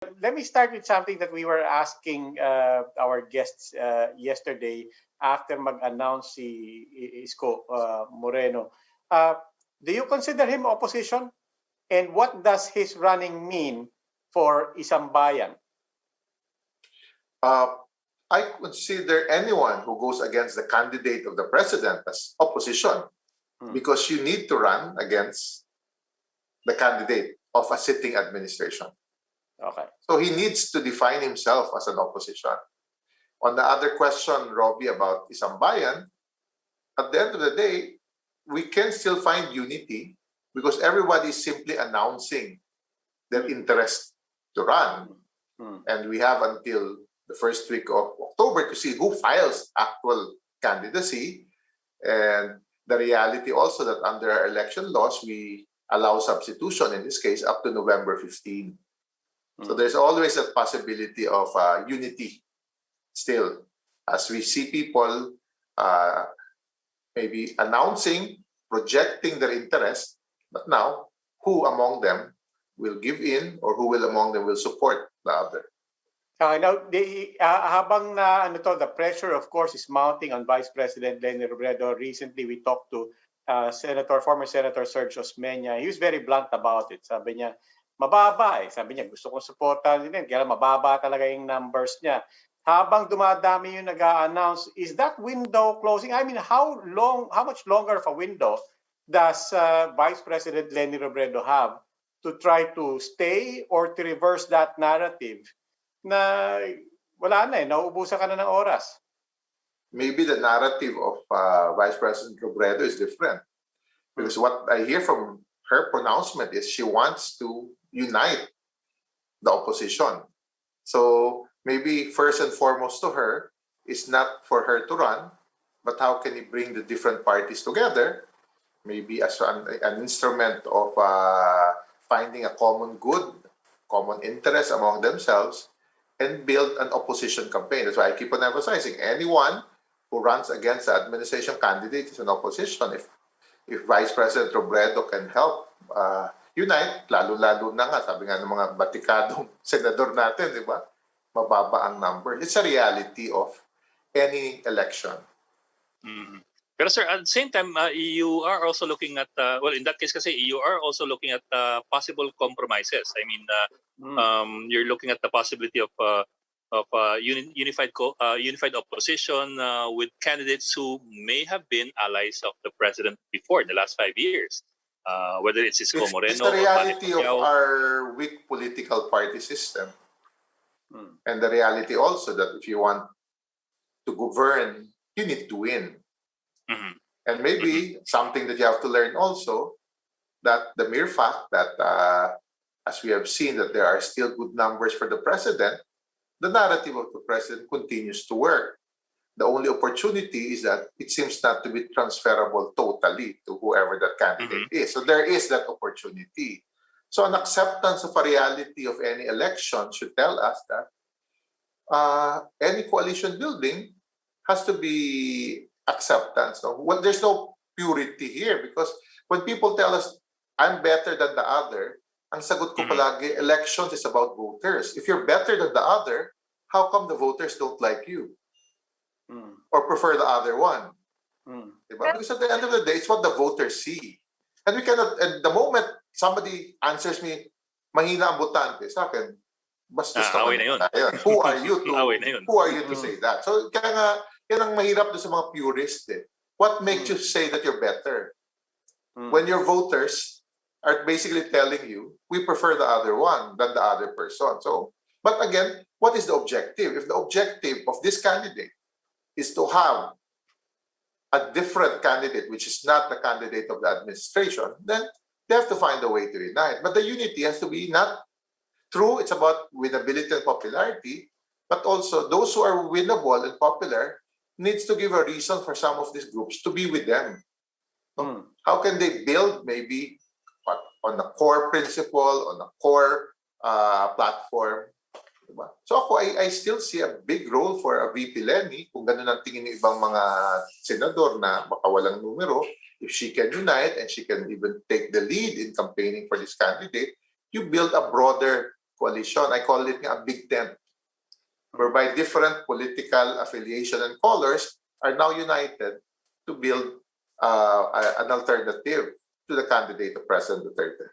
Let me start with something that we were asking our guests yesterday after mag-announce si Isko Moreno. Do you consider him opposition? And what does his running mean for Isang Bayan? I consider anyone who goes against the candidate of the president as opposition because you need to run against the candidate of a sitting administration. Okay. So he needs to define himself as an opposition. On the other question, Robbie, about Isang Bayan, at the end of the day, we can still find unity because everybody is simply announcing their interest to run. And we have until the first week of October to see who files actual candidacy. And the reality also that under our election laws, we allow substitution, in this case, up to November 15. So there's always a possibility of unity still, as we see people maybe announcing, projecting their interest, but now, who among them will give in or who will among them will support the other? Now, habang na the pressure, of course, is mounting on Vice President Leni Robredo. Recently, we talked to former Senator Sergio Osmeña. He was very blunt about it. Sabi niya, mababa eh. Sabi niya, gusto kong supportan din. Kaya mababa talaga yung numbers niya. Habang dumadami yung nag-a-announce, is that window closing? I mean, how much longer of a window does Vice President Leni Robredo have to try to stay or to reverse that narrative na wala na eh, nauubusan ka na ng oras? Maybe the narrative of Vice President Robredo is different. Because what I hear from her pronouncement is she wants to unite the opposition. So maybe first and foremost to her is not for her to run, but how can you bring the different parties together, maybe as an instrument of finding a common good, common interest among themselves, and build an opposition campaign. That's why I keep on emphasizing anyone who runs against the administration candidate is an opposition. If Vice President Robredo can help unite, lalo-lalo na nga, sabi nga ng mga batikadong senador natin, di ba? Mababa ang number. It's a reality of any election. Pero sir, at the same time, you are also looking at, well, in that case kasi, you are also looking at possible compromises. I mean, you're looking at the possibility of unified opposition with candidates who may have been allies of the president before in the last 5 years, whether it's Isko Moreno. It's the reality of our weak political party system. And the reality also that if you want to govern, you need to win. And maybe something that you have to learn also, that the mere fact that, as we have seen, that there are still good numbers for the president, the narrative of the president continues to work. The only opportunity is that it seems not to be transferable totally to whoever that candidate is. So there is that opportunity. So an acceptance of a reality of any election should tell us that any coalition building has to be acceptance. So, there's no purity here because when people tell us, I'm better than the other, ang sagot ko palagi, elections is about voters. If you're better than the other, how come the voters don't like you? Or prefer the other one? Diba? Because at the end of the day, it's what the voters see. And we cannot, and the moment somebody answers me, mahina ang botante, sa akin, bastos naman tayo. Who are you to say that? So kaya nga, yan ang mahirap doon sa mga purists eh. What makes you say that you're better? When your voters are basically telling you, we prefer the other one than the other person. So, but again, what is the objective? If the objective of this candidate is to have a different candidate, which is not the candidate of the administration, then they have to find a way to unite. But the unity has to be not true, it's about winnability and popularity, but also those who are winnable and popular needs to give a reason for some of these groups to be with them. How can they build maybe on a core principle, on a core platform? Diba? So ako, I still see a big role for a VP Leni, kung ganun ang tingin ng ibang mga senador na baka walang numero, if she can unite and she can even take the lead in campaigning for this candidate, you build a broader coalition. I call it a big tent, whereby different political affiliation and colors are now united to build an alternative to the candidate of President Duterte.